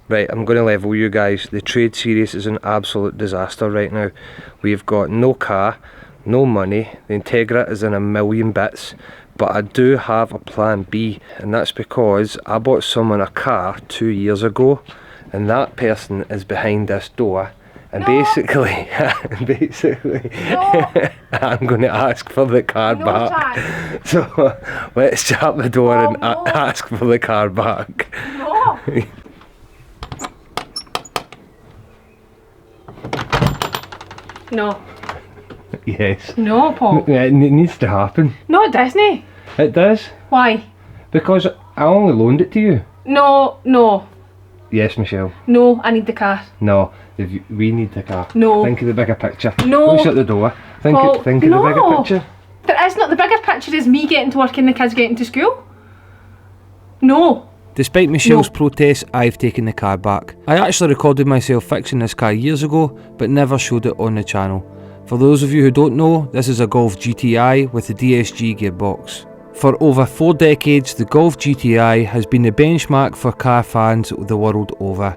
Right, I'm going to level you guys. The trade series is an absolute disaster right now. We've got no car, no money, the Integra is in a million bits, but I do have a plan B, and that's because I bought someone a car 2 years ago, and that person is behind this door, and basically I'm going to ask for the car back. So let's shut the door and ask for the car back. No. Yes. No, Paul. It needs to happen. No, it doesn't. It does. Why? Because I only loaned it to you. No, no. Yes, Michelle. No, I need the car. No, we need the car. No. Think of the bigger picture. No. Don't shut the door. Think Paul, of the bigger picture. There is not. The bigger picture is me getting to work and the kids getting to school. No. Despite Michelle's protests, I've taken the car back. I actually recorded myself fixing this car years ago, but never showed it on the channel. For those of you who don't know, this is a Golf GTI with the DSG gearbox. For over 4 decades, the Golf GTI has been the benchmark for car fans the world over,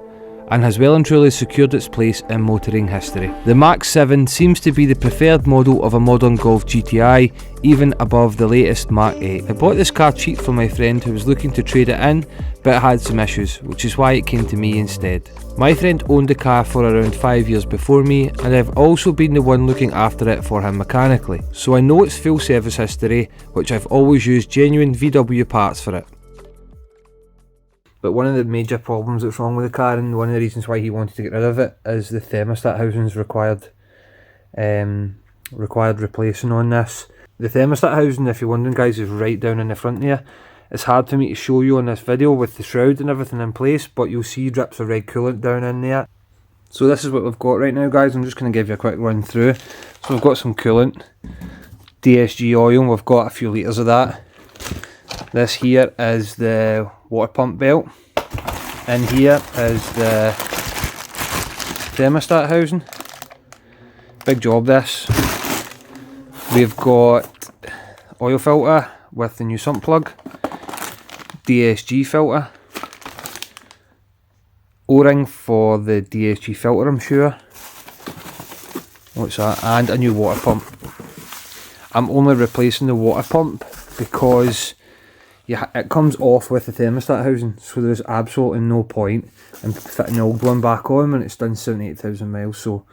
and has well and truly secured its place in motoring history. The Mach 7 seems to be the preferred model of a modern Golf GTI, even above the latest Mach 8. I bought this car cheap from my friend who was looking to trade it in, but it had some issues, which is why it came to me instead. My friend owned the car for around 5 years before me, and I've also been the one looking after it for him mechanically, so I know its full service history, which I've always used genuine VW parts for it. But one of the major problems that's wrong with the car, and one of the reasons why he wanted to get rid of it, is the thermostat housing's required replacing on this. The thermostat housing, if you're wondering guys, is right down in the front there. It's hard for me to show you on this video with the shroud and everything in place, but you'll see drips of red coolant down in there. So this is what we've got right now guys. I'm just going to give you a quick run through. So we've got some coolant, DSG oil, we've got a few litres of that. This here is the water pump belt, and here is the thermostat housing. Big job this. We've got oil filter with the new sump plug, DSG filter, O-ring for the DSG filter I'm sure, what's that, and a new water pump. I'm only replacing the water pump because it comes off with the thermostat housing, so there's absolutely no point in fitting the old one back on when it's done 78,000 miles, so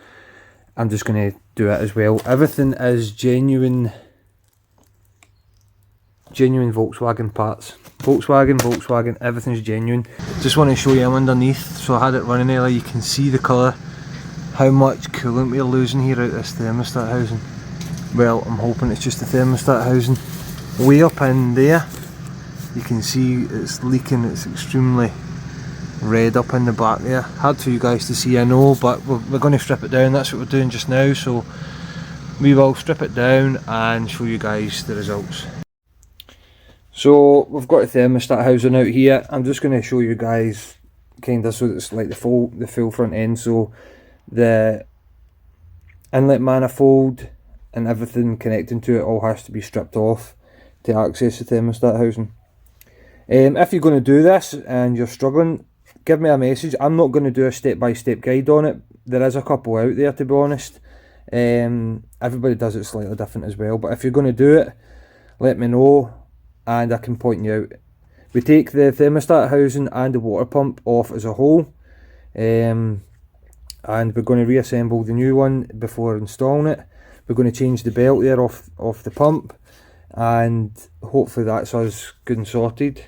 I'm just going to do it as well. Everything is genuine Volkswagen parts. Volkswagen, everything's genuine. Just want to show you them underneath, so I had it running earlier, you can see the colour, how much coolant we're losing here out of this thermostat housing. Well, I'm hoping it's just the thermostat housing. Way up in there, you can see it's leaking, it's extremely red up in the back there. Hard for you guys to see, I know, but we're going to strip it down. That's what we're doing just now, so we will strip it down and show you guys the results. So we've got the thermostat housing out here. I'm just going to show you guys kind of so it's like the full front end. So the inlet manifold and everything connecting to it all has to be stripped off to access the thermostat housing. If you're going to do this and you're struggling, give me a message. I'm not going to do a step-by-step guide on it. There is a couple out there, to be honest. Everybody does it slightly different as well, but if you're going to do it, let me know and I can point you out. We take the thermostat housing and the water pump off as a whole, and we're going to reassemble the new one before installing it. We're going to change the belt there off the pump, and hopefully that's us good and sorted.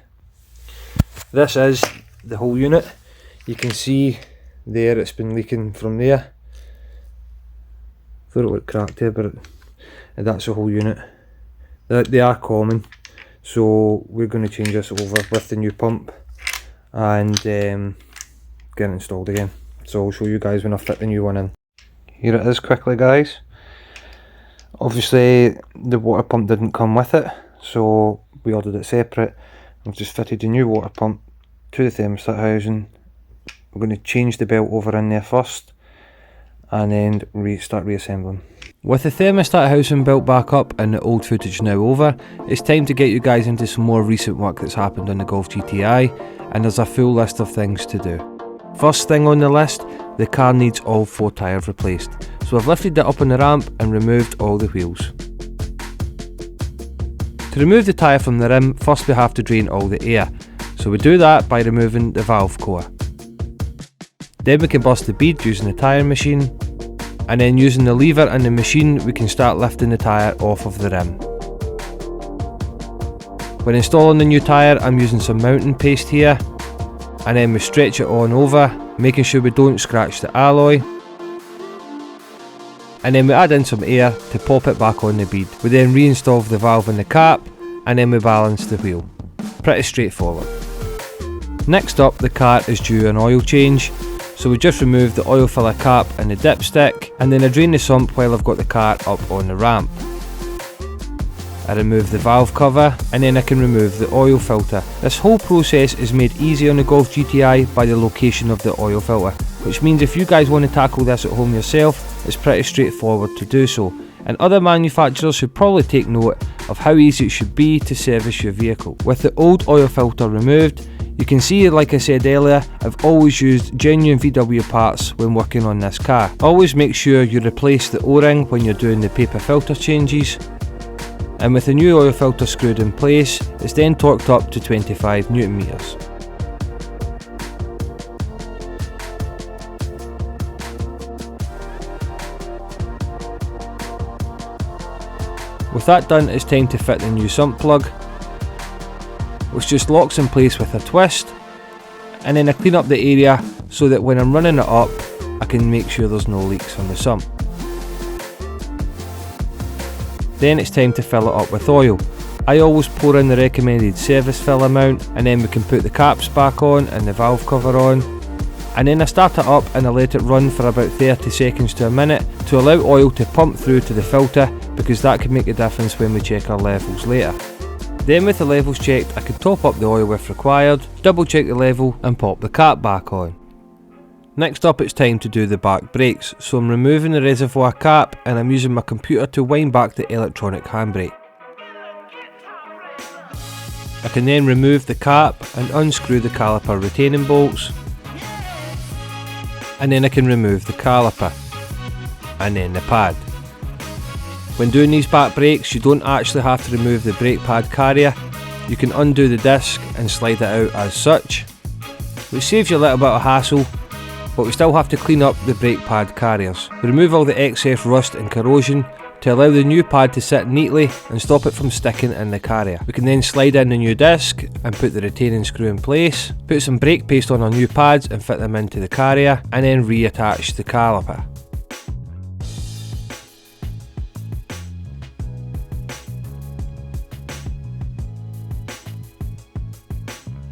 This is the whole unit. You can see there it's been leaking from there. Thought it looked cracked here, but that's the whole unit. They are common, so we're going to change this over with the new pump and get it installed again. So I'll show you guys when I fit the new one in. Here it is quickly guys. Obviously the water pump didn't come with it, so we ordered it separate. I've just fitted the new water pump to the thermostat housing. We're going to change the belt over in there first and then start reassembling. With the thermostat housing built back up and the old footage now over, it's time to get you guys into some more recent work that's happened on the Golf GTI, and there's a full list of things to do. First thing on the list, the car needs all 4 tyres replaced. So I've lifted it up on the ramp and removed all the wheels. To remove the tyre from the rim, first we have to drain all the air. So we do that by removing the valve core. Then we can burst the bead using the tyre machine, and then using the lever in the machine we can start lifting the tyre off of the rim. When installing the new tyre, I'm using some mounting paste here, and then we stretch it on over, making sure we don't scratch the alloy, and then we add in some air to pop it back on the bead. We then reinstall the valve in the cap, and then we balance the wheel. Pretty straightforward. Next up, the car is due an oil change, so we just remove the oil filler cap and the dipstick, and then I drain the sump while I've got the car up on the ramp. I remove the valve cover, and then I can remove the oil filter. This whole process is made easy on the Golf GTI by the location of the oil filter, which means if you guys want to tackle this at home yourself, it's pretty straightforward to do so. And other manufacturers should probably take note of how easy it should be to service your vehicle. With the old oil filter removed, you can see, like I said earlier, I've always used genuine VW parts when working on this car. Always make sure you replace the O-ring when you're doing the paper filter changes. And with the new oil filter screwed in place, it's then torqued up to 25 Newton meters. With that done, it's time to fit the new sump plug, which just locks in place with a twist, and then I clean up the area so that when I'm running it up, I can make sure there's no leaks on the sump. Then it's time to fill it up with oil. I always pour in the recommended service fill amount, and then we can put the caps back on and the valve cover on, and then I start it up and I let it run for about 30 seconds to a minute to allow oil to pump through to the filter, because that can make a difference when we check our levels later. Then with the levels checked, I can top up the oil if required, double check the level and pop the cap back on. Next up, it's time to do the back brakes, so I'm removing the reservoir cap and I'm using my computer to wind back the electronic handbrake. I can then remove the cap and unscrew the caliper retaining bolts, and then I can remove the caliper, and then the pad. When doing these back brakes, you don't actually have to remove the brake pad carrier. You can undo the disc and slide it out as such, which saves you a little bit of hassle, but we still have to clean up the brake pad carriers. We remove all the excess rust and corrosion to allow the new pad to sit neatly and stop it from sticking in the carrier. We can then slide in the new disc and put the retaining screw in place, put some brake paste on our new pads and fit them into the carrier, and then reattach the caliper.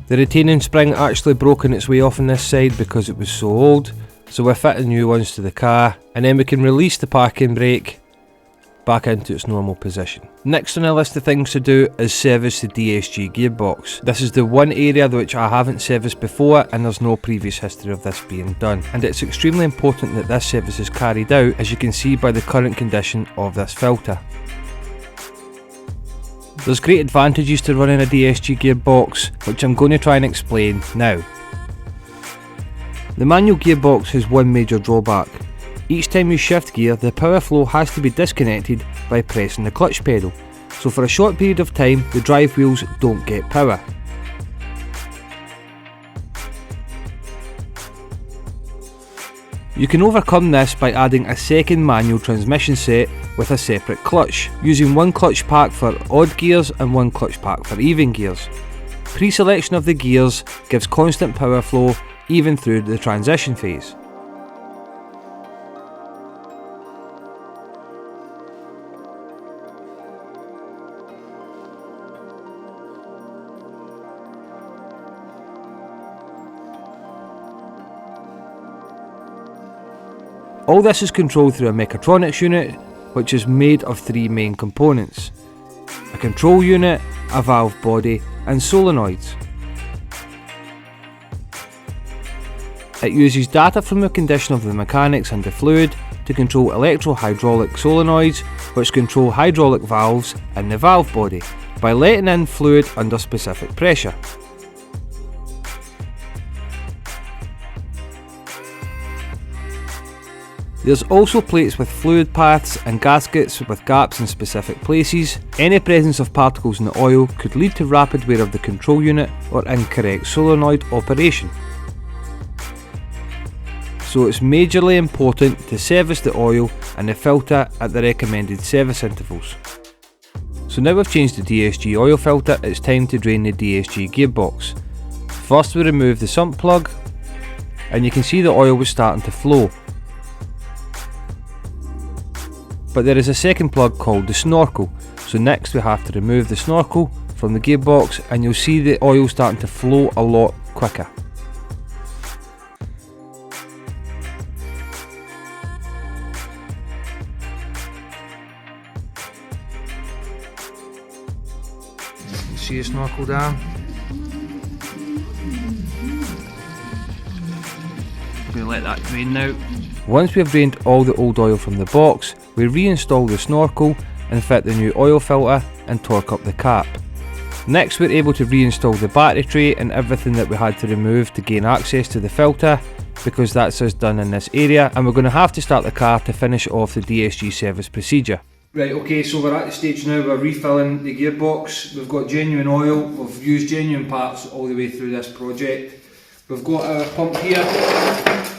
The retaining spring actually broke on its way off on this side because it was so old, so we're fitting new ones to the car, and then we can release the parking brake back into its normal position. Next on the list of things to do is service the DSG gearbox. This is the one area which I haven't serviced before, and there's no previous history of this being done, and it's extremely important that this service is carried out, as you can see by the current condition of this filter. There's great advantages to running a DSG gearbox, which I'm going to try and explain now. The manual gearbox has one major drawback. Each time you shift gear, the power flow has to be disconnected by pressing the clutch pedal, so for a short period of time the drive wheels don't get power. You can overcome this by adding a second manual transmission set with a separate clutch, using one clutch pack for odd gears and one clutch pack for even gears. Pre-selection of the gears gives constant power flow even through the transition phase. All this is controlled through a mechatronics unit, which is made of three main components: a control unit, a valve body and solenoids. It uses data from the condition of the mechanics and the fluid to control electro-hydraulic solenoids, which control hydraulic valves in the valve body by letting in fluid under specific pressure. There's also plates with fluid paths and gaskets with gaps in specific places. Any presence of particles in the oil could lead to rapid wear of the control unit or incorrect solenoid operation. So it's majorly important to service the oil and the filter at the recommended service intervals. So now we've changed the DSG oil filter, it's time to drain the DSG gearbox. First we remove the sump plug, and you can see the oil was starting to flow. But there is a second plug called the snorkel, so next we have to remove the snorkel from the gearbox, and you'll see the oil starting to flow a lot quicker. See a snorkel down. I'm going to let that drain now. Once we have drained all the old oil from the box, we reinstall the snorkel and fit the new oil filter and torque up the cap. Next we're able to reinstall the battery tray and everything that we had to remove to gain access to the filter, because that's us done in this area, and we're going to have to start the car to finish off the DSG service procedure. Right, okay, so we're at the stage now we're refilling the gearbox. We've got genuine oil, we've used genuine parts all the way through this project. We've got our pump here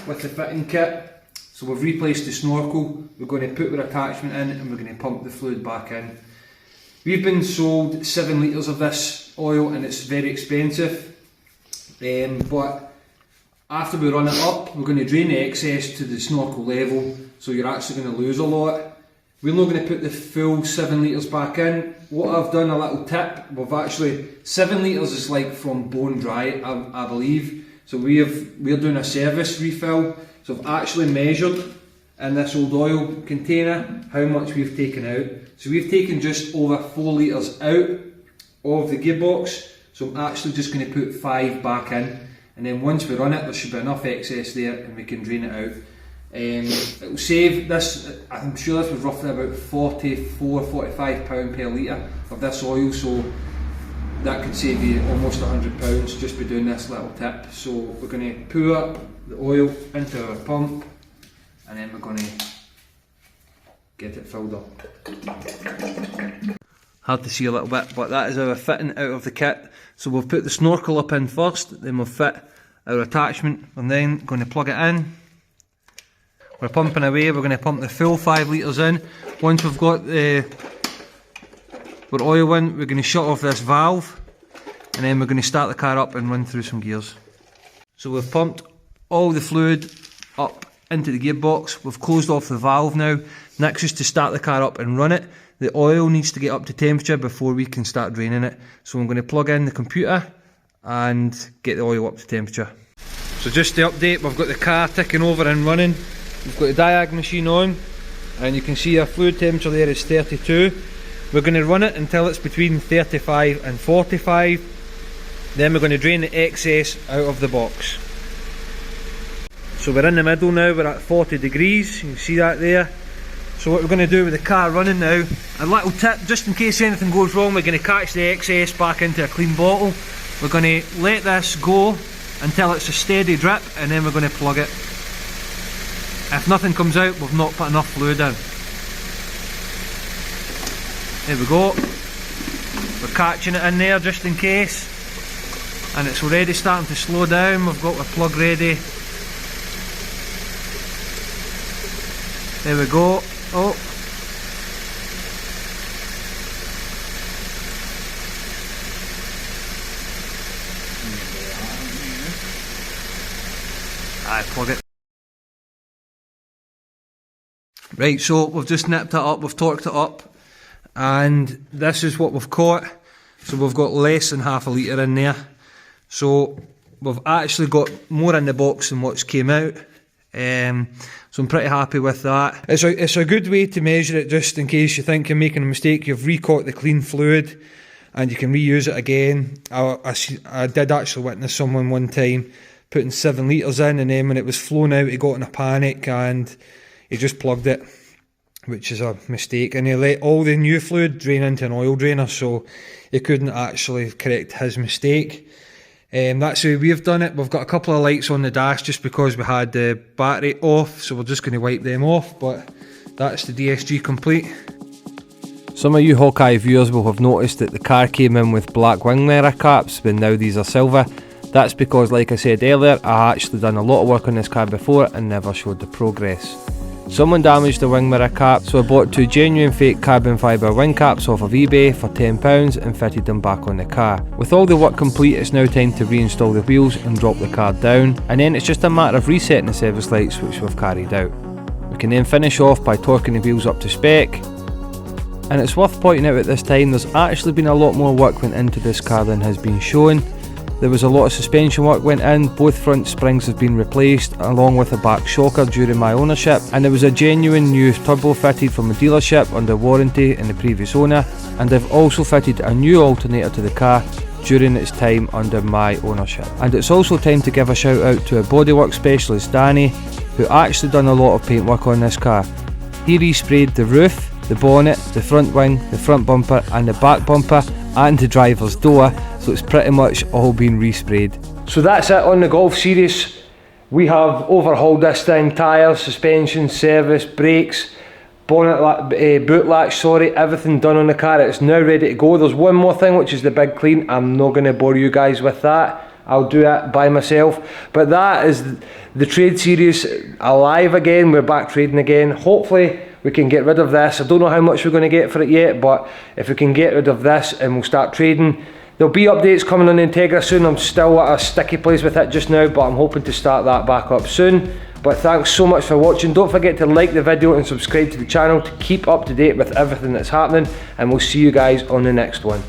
with the fitting kit. So we've replaced the snorkel, we're going to put our attachment in and we're going to pump the fluid back in. We've been sold 7 litres of this oil and it's very expensive. But after we run it up, we're going to drain the excess to the snorkel level, so you're actually going to lose a lot. We're not going to put the full 7 litres back in. What I've done, a little tip, we've actually, 7 litres is like from bone dry, I believe. So we're doing a service refill. So I've actually measured in this old oil container how much we've taken out. So we've taken just over 4 litres out of the gearbox. So I'm actually just going to put 5 back in. And then once we run it, there should be enough excess there and we can drain it out. It will save this, I'm sure this was roughly about £44–45 per litre of this oil, so that could save you almost £100 just by doing this little tip. So we're going to pour the oil into our pump and then we're going to get it filled up. Hard to see a little bit, but that is our fitting out of the kit. So we've put the snorkel up in first, then we'll fit our attachment and then going to plug it in. We're pumping away, we're going to pump the full 5 litres in. Once we've got our oil in, we're going to shut off this valve and then we're going to start the car up and run through some gears. So we've pumped all the fluid up into the gearbox, we've closed off the valve now. Next is to start the car up and run it. The oil needs to get up to temperature before we can start draining it. So I'm going to plug in the computer and get the oil up to temperature. So just to update, we've got the car ticking over and running. We've got the diag machine on and you can see our fluid temperature there is 32. We're going to run it until it's between 35 and 45. Then we're going to drain the excess out of the box. So we're in the middle now, we're at 40 degrees, you can see that there. So what we're going to do with the car running now, a little tip just in case anything goes wrong, we're going to catch the excess back into a clean bottle. We're going to let this go until it's a steady drip and then we're going to plug it. If nothing comes out, we've not put enough fluid in. There we go. We're catching it in there just in case. And it's already starting to slow down, we've got our plug ready. There we go. Oh. Plug it. Right, so we've just nipped it up, we've torqued it up, and this is what we've caught. So we've got less than half a litre in there. So we've actually got more in the box than what's came out. So I'm pretty happy with that. It's a good way to measure it just in case you think you're making a mistake. You've recaught the clean fluid and you can reuse it again. I did actually witness someone one time putting 7 litres in, and then when it was flowing out he got in a panic and he just plugged it, which is a mistake, and he let all the new fluid drain into an oil drainer, so he couldn't actually correct his mistake. That's how we've done it. We've got a couple of lights on the dash just because we had the battery off, so we're just going to wipe them off, but that's the DSG complete. Some of you Hawkeye viewers will have noticed that the car came in with black wing mirror caps, but now these are silver. That's because, like I said earlier, I actually done a lot of work on this car before and never showed the progress. Someone damaged the wing mirror cap, so I bought 2 genuine fake carbon fibre wing caps off of eBay for £10 and fitted them back on the car. With all the work complete, it's now time to reinstall the wheels and drop the car down, and then it's just a matter of resetting the service lights, which we've carried out. We can then finish off by torquing the wheels up to spec. And it's worth pointing out at this time, there's actually been a lot more work went into this car than has been shown. There was a lot of suspension work went in, both front springs have been replaced along with a back shocker during my ownership, and there was a genuine new turbo fitted from a dealership under warranty in the previous owner, and I've also fitted a new alternator to the car during its time under my ownership. And it's also time to give a shout out to a bodywork specialist, Danny, who actually done a lot of paint work on this car. He resprayed the roof, the bonnet, the front wing, the front bumper and the back bumper and the driver's door, so it's pretty much all been resprayed. So that's it on the Golf series. We have overhauled this thing: tyres, suspension, service, brakes, bonnet, boot latch, everything done on the car. It's now ready to go. There's one more thing, which is the big clean. I'm not going to bore you guys with that. I'll do it by myself. But that is the trade series alive again. We're back trading again. Hopefully we can get rid of this. I don't know how much we're going to get for it yet, but if we can get rid of this and we'll start trading. There'll be updates coming on Integra soon. I'm still at a sticky place with it just now, but I'm hoping to start that back up soon. But thanks so much for watching. Don't forget to like the video and subscribe to the channel to keep up to date with everything that's happening, and we'll see you guys on the next one.